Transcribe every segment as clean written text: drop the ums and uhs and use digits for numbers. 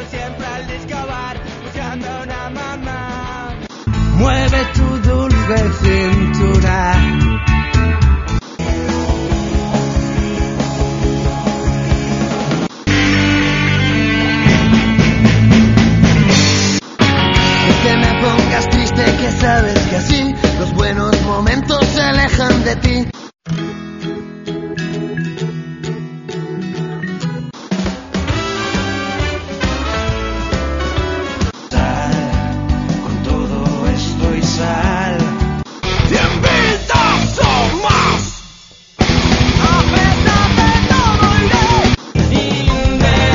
siempre al discobar buscando una mamá. Mueve tu dulce cintura. Que me pongas triste, que sabes que así los buenos momentos se alejan de ti. Con todo esto y sal. ¡Te invito a más! A pesar de todo iré intentar.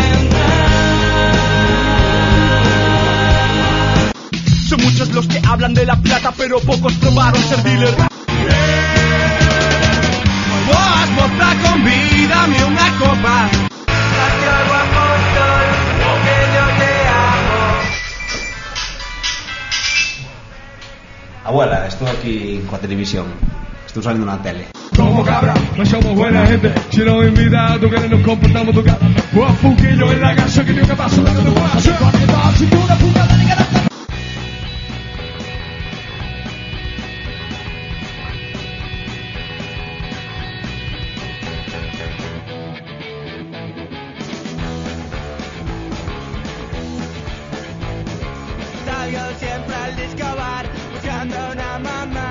Son muchos los que hablan de la plata, pero pocos probaron ser dealer. Vos, mostra, convídame una copa. Gracias, guapo, soy, que yo te amo. Abuela, estoy aquí con la televisión. Estoy saliendo en la tele. Como cabra, no somos buena gente. Si nos invitas, tú que nos comportamos tu cara. Pues fuquillo en la casa, que yo que paso la que te puedo hacer. Con el si tú una puta de negra. Salgo siempre al discobar buscando una mamá.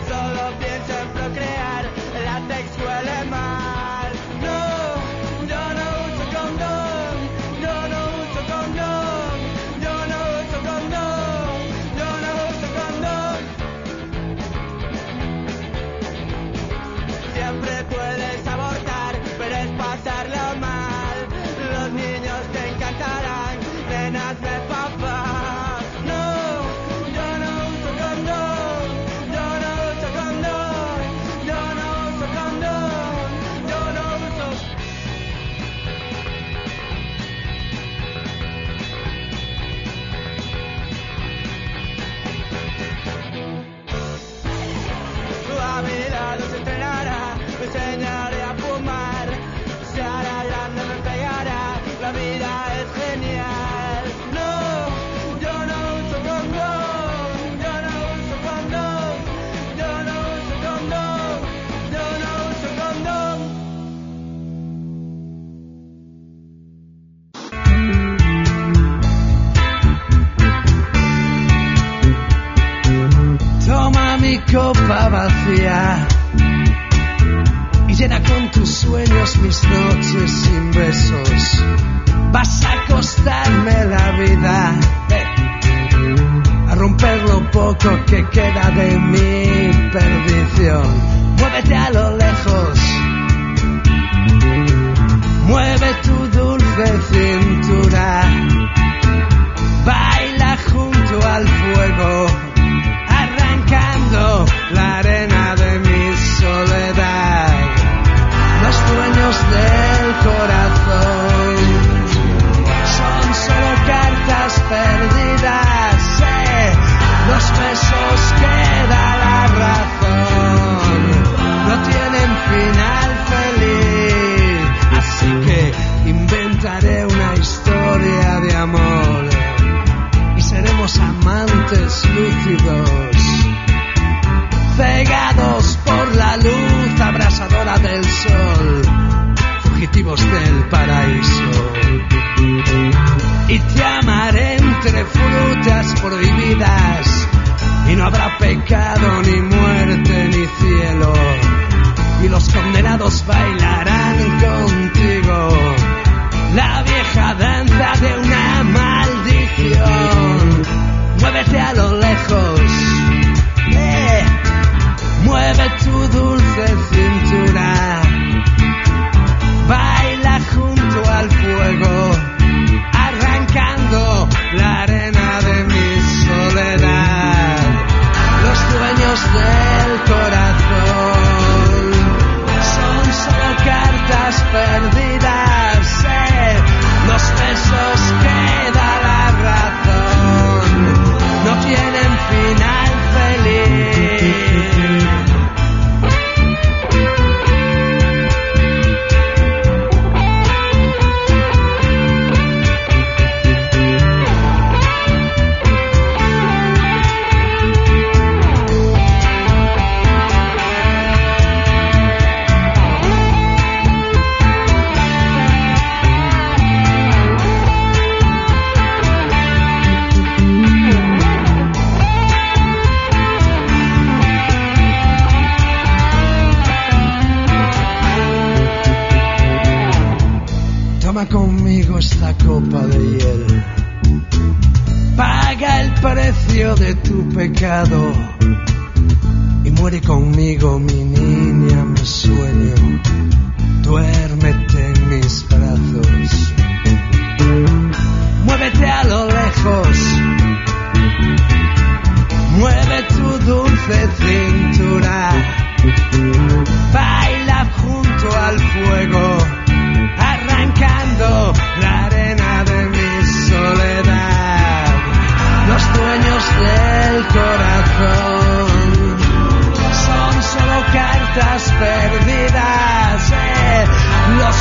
Solo pienso en procrear, el látex huele mal. No, yo no uso condón, yo no uso condón, yo no uso condón, yo no uso condón. Siempre puedes abortar, pero es pasarlo mal. Los niños te encantarán, nenas de papá. A mi lado se entrenará, me enseñaré a fumar. Se hará grande, me pegará, la vida es genial. No, yo no uso condón, yo no uso condón, yo no uso condón, yo no uso condón. Toma mi copa vacía y llena con tus sueños mis noches sin besos. Vas a costarme la vida, a romper lo poco que queda de mi perdición. Muévete a lo lejos, mueve tu dulce cintura, baila junto al fuego, arrancando la arena de mi soledad. Los sueños del corazón son solo cartas perdidas, los besos que da la razón no tienen final feliz, así que inventaré una historia de amor y seremos amantes lúcidos, cegados por la luz abrasadora del sol, fugitivos del paraíso. Y te amaré entre frutas prohibidas, y no habrá pecado, ni muerte, ni cielo, y los condenados bailarán contigo la vieja danza de una maldición. Muévete a lo lejos, mueve tu dulce cintura, baila junto al fuego, arrancando la arena de mi soledad. conmigo esta copa de hiel. Paga el precio de tu pecado y muere conmigo, mi niña, mi sueño. Duérmete en mis brazos. Muévete a lo lejos. Mueve tu dulce cintura. Baila junto al fuego, arrancando la arena de mi soledad. Los dueños del corazón son solo cartas perdidas. Los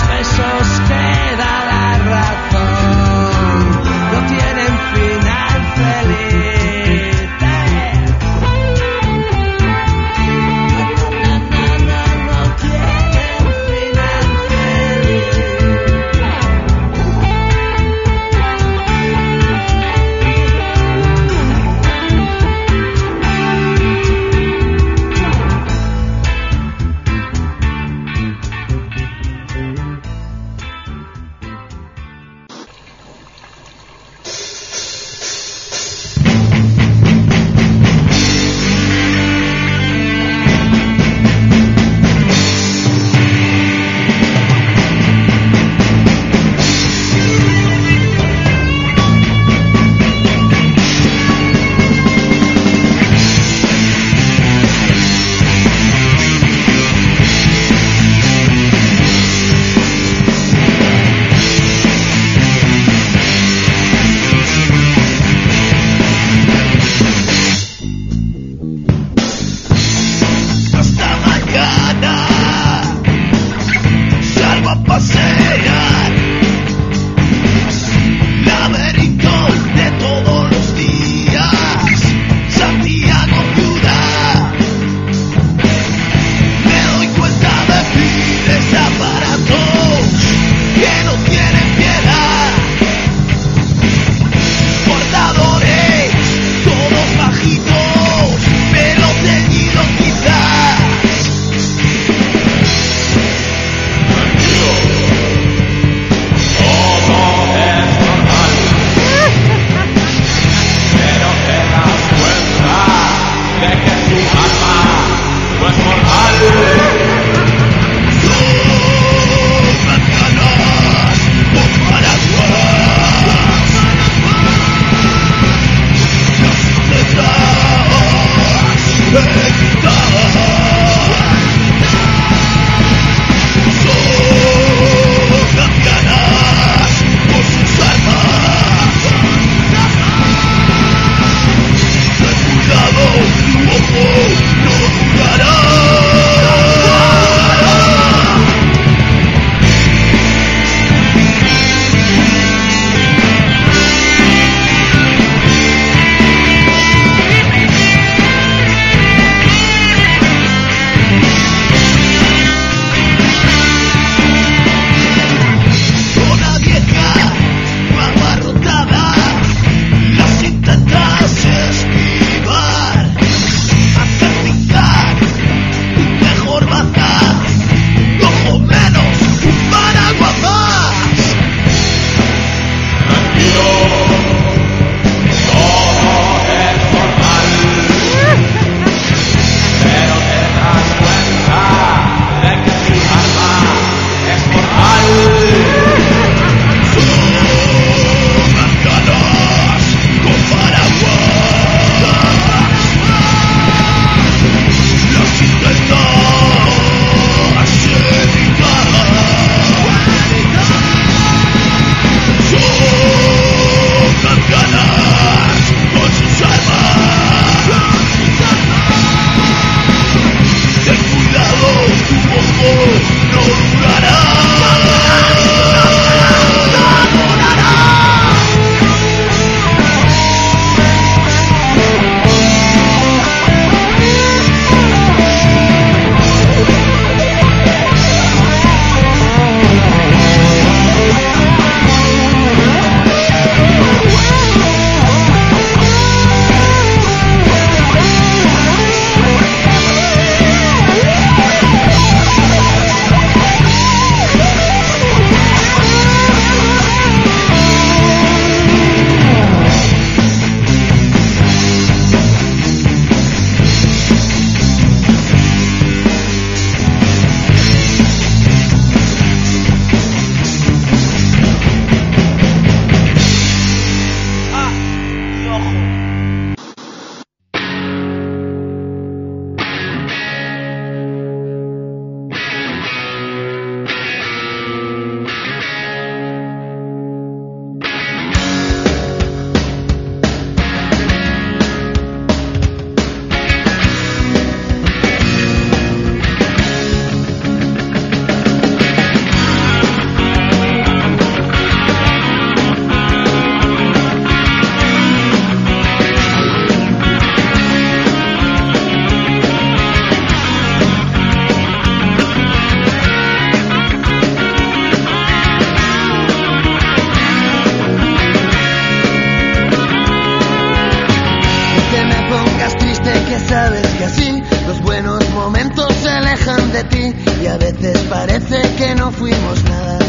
veces parece que no fuimos nada.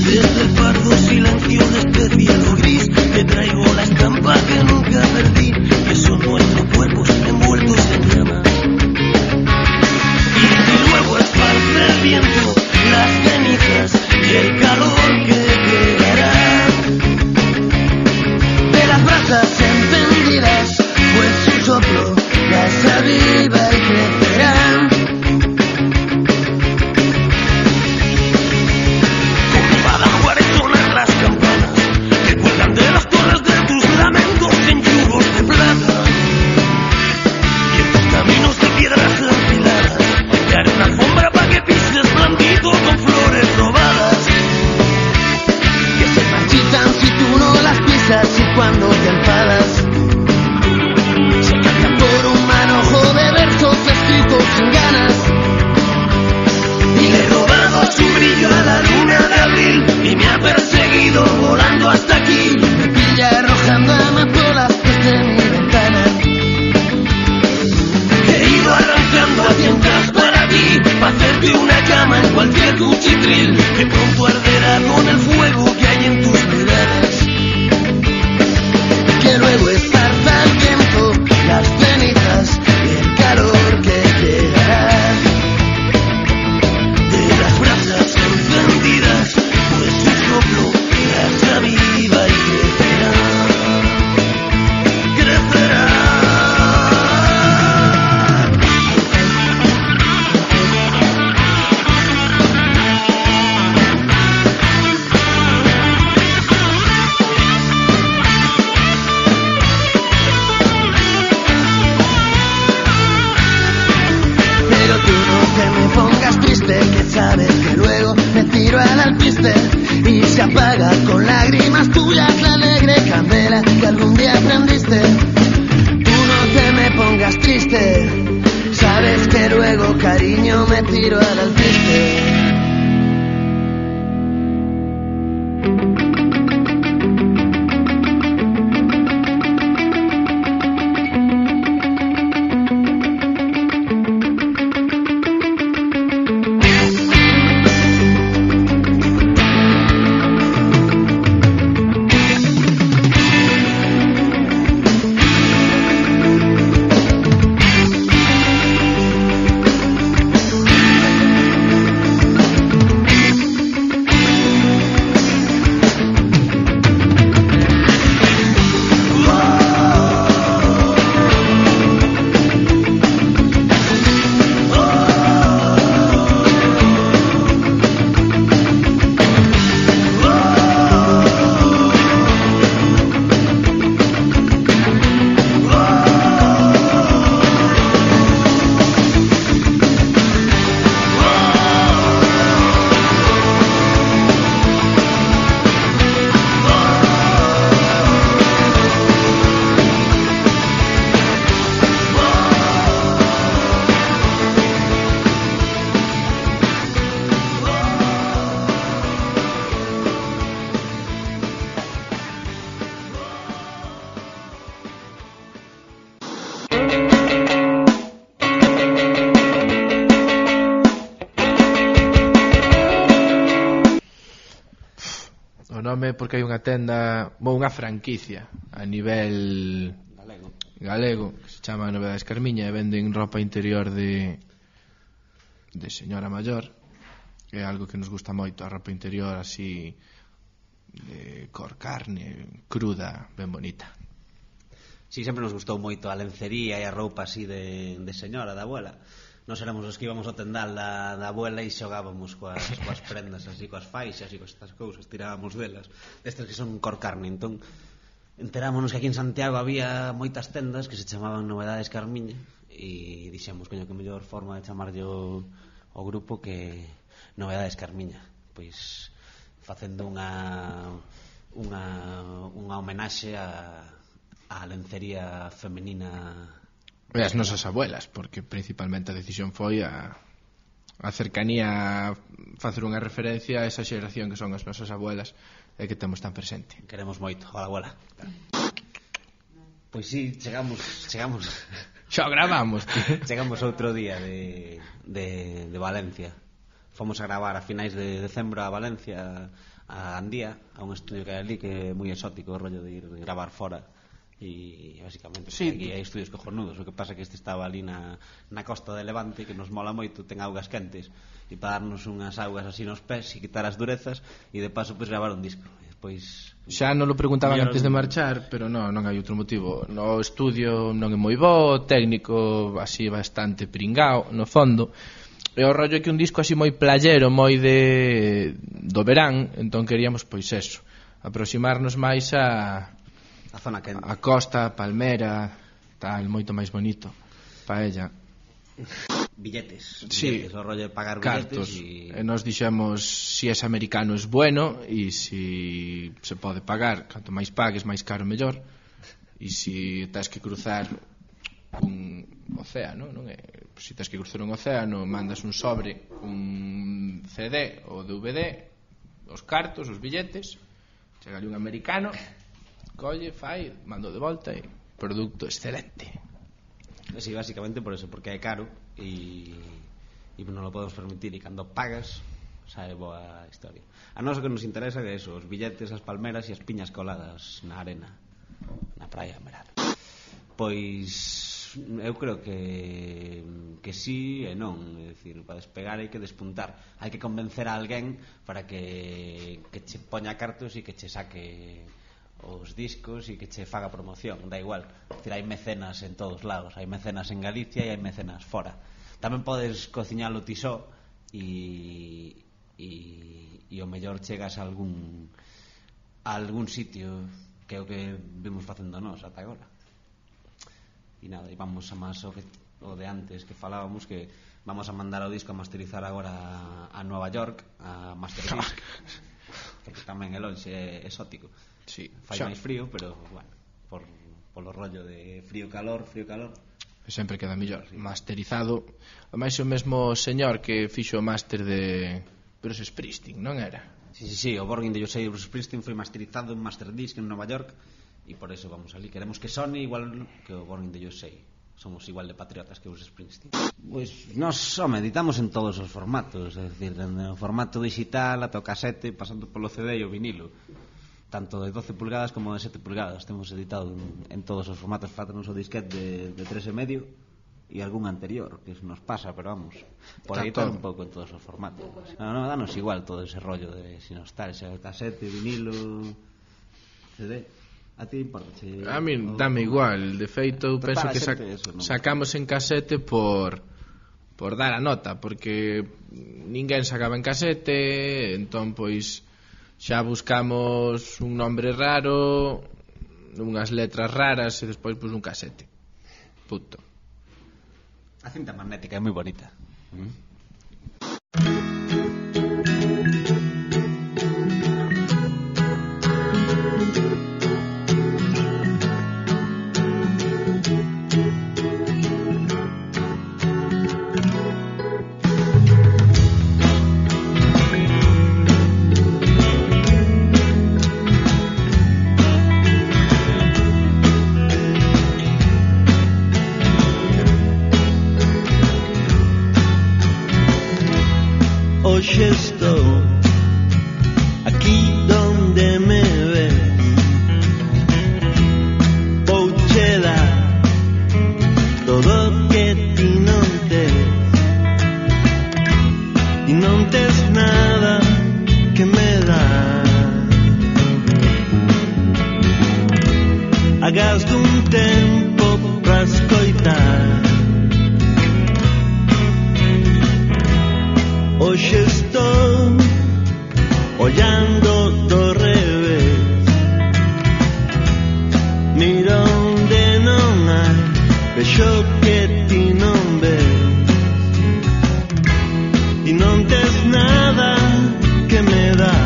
Desde el pardo silencio de este cielo gris te traigo la estampa que nunca perdí, que son nuestros cuerpos envueltos en llama. Y luego esparce el viento las cenizas y el calor que quedará de las brasas encendidas, pues su soplo las aviva y crecerá. Como Badajoz sonan las campanas que cuelgan de las torres de tus lamentos en yugos de plata, y en tus caminos de piedras afiladas te haré una alfombra para que pises blandito con flores robadas que se marchitan si tú no las pisas, y cuando te enfadas se cantan por un manojo de versos escritos sin ganas. Y le he robado su brillo a la luna de abril y me ha perseguido volando hasta aquí. Me pilla arrojando amapolas desde mi ventana. He ido arrancando asientos para ti, para hacerte una cama en cualquier cuchitril que pronto arderá con el fuego que hay en tus miradas. Que luego esparza el viento las cenizas y el calor que quedará de las brasas encendidas, pues su soplo las aviva y crecerá, crecerá. Que sabes que luego me tiro al alpiste y se apaga con lágrimas tuyas la alegre candela que algún día prendiste. Tú no te me pongas triste, sabes que luego, cariño, me tiro al alpiste. Porque hai unha tenda, unha franquicia a nivel galego que se chama Novedades Carmiña e venden roupa interior de señora maior, que é algo que nos gusta moito, a roupa interior así de cor carne, cruda, ben bonita. Si, sempre nos gustou moito a lencería e a roupa así de señora, da abuela. Nos éramos os que íbamos ao tendal da abuela e xogábamos coas prendas así, coas faixas e coas estas cousas, tirábamos delas, destas que son cor carne. Entón enterámonos que aquí en Santiago había moitas tendas que se chamaban Novedades Carmiña e dixemos, coño, que mellor forma de chamarlle o grupo que Novedades Carmiña, pois facendo unha homenaxe a lencería femenina e as nosas abuelas, porque principalmente a decisión foi a cercanía, facer unha referencia a esa xeración que son as nosas abuelas e que temos tan presente. Queremos moito, hola abuela. Pois sí, chegamos Xa gravamos, tío. Chegamos outro día de Valencia. Fomos a gravar a finais de decembro a Valencia, a Andía, a un estudio que hai ali que é moi exótico, o rollo de ir gravar fora. E basicamente sí, aquí hai estudios cojonudos. O que pasa é que este estaba ali na costa de Levante, que nos mola moito, ten augas quentes, e para darnos unhas augas así nos pés e quitar as durezas, e de paso pues gravar un disco. E despois xa non lo preguntaban antes de marchar, pero non hai outro motivo. No estudio non é moi bo, o técnico así bastante pringao no fondo. E o rollo é que un disco así moi playero, moi do verán, entón queríamos pois eso, aproximarnos máis a zona quente, a costa, a palmera, tal, moito máis bonito para ella. Billetes, sí, o rollo de pagar cartos, billetes e nos dixemos si es americano es bueno e si se pode pagar, canto máis pagues máis caro mellor, e si tens que cruzar un océano, non é? Se tens que cruzar un océano, mandas un sobre, un CD ou DVD, os cartos, os billetes, chega ali un americano, colle, fai, mando de volta e produto excelente. Sí, básicamente por eso, porque é caro e non lo podemos permitir, e cando pagas sae boa historia. A nós o que nos interesa é eso, os billetes, as palmeras e as piñas coladas na arena, na praia Merada. Pois eu creo que sí e non, é dicir, para despegar hai que despuntar, hai que convencer a alguén para que che poña cartos e que che saque os discos e que che faga promoción, da igual. É dicir, hai mecenas en todos lados, hai mecenas en Galicia e hai mecenas fora. Tamén podes cociñalo ti só e o mellor chegas a algún sitio, que é o que vimos facendo nós ata agora. E nada, e vamos a máis o de antes que falábamos, que vamos a mandar o disco a masterizar agora a Nova York, a Masterdisc, porque tamén é lonxe, é exótico. Sí, fai máis frío, pero bueno, polo rollo de frío-calor sempre queda mellor, sí. Masterizado. Ademais o mesmo señor que fixo o máster de Bruce Springsteen, non era? Sí, o Born in the USA de Bruce Springsteen foi masterizado en Masterdisc en Nova York, e por eso vamos ali, queremos que sone igual que o Born in the USA. Somos igual de patriotas que Bruce Springsteen. Pois nós editamos en todos os formatos, é dicir, no formato digital ata o casete, pasando polo CD e o vinilo, tanto de 12 pulgadas como de 7 pulgadas. Temos editado en todos os formatos. Faltanos o disquete de 3,5 e algún anterior, que nos pasa, pero vamos, por editar un pouco en todos os formatos. Non, danos igual todo ese rollo de si nostalgia, casete, vinilo, CD. A ti importa? A mí dame igual. De feito, penso que sacamos en casete por dar a nota, porque ninguén sacaba en casete, entón pois xa buscamos un nombre raro, unhas letras raras, e despois pois un casete. Punto. A cinta magnética é moi bonita. Hoxe estou aquí donde me ves, pouche dar todo que ti non tes, e non tes nada que me dá. Hagas dun tempo pra escoitar. Hoxe estou ollando do revés, mira onde non hai, vexo que ti non ves, e non tes nada que me dá.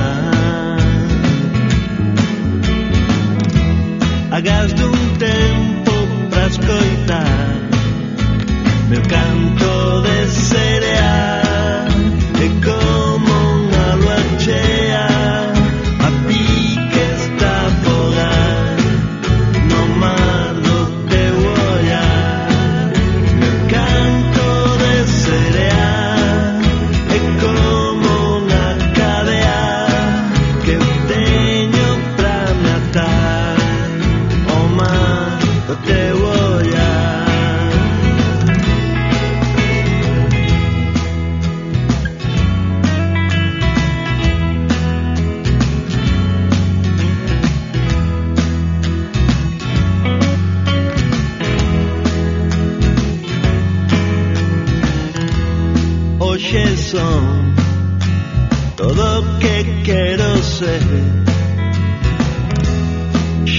Hagas dun tempo pra escoitar meu canto de cereal. É como unha lua chea, a pique está a fogar no mar do teu olhar.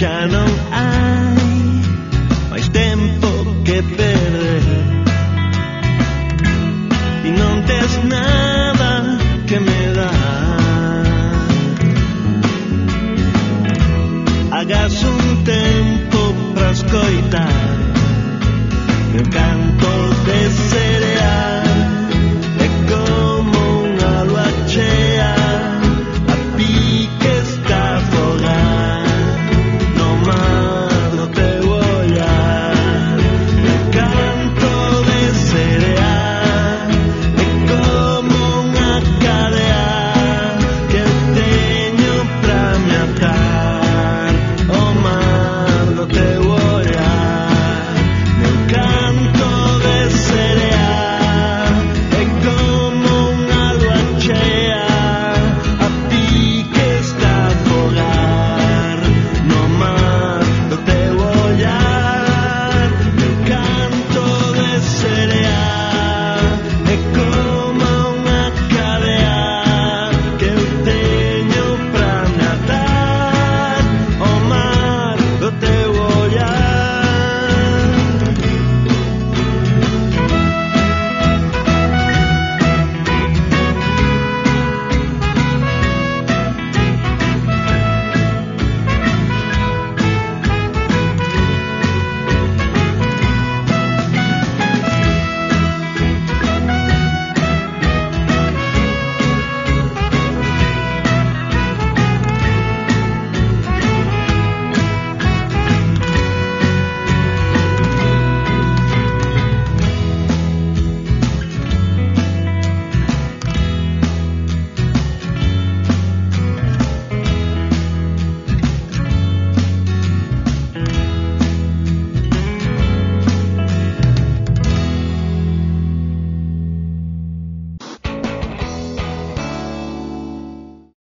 xa non hai máis tempo que perder e non tes nada que me dar. Hagas un tempo para escoitar meu canto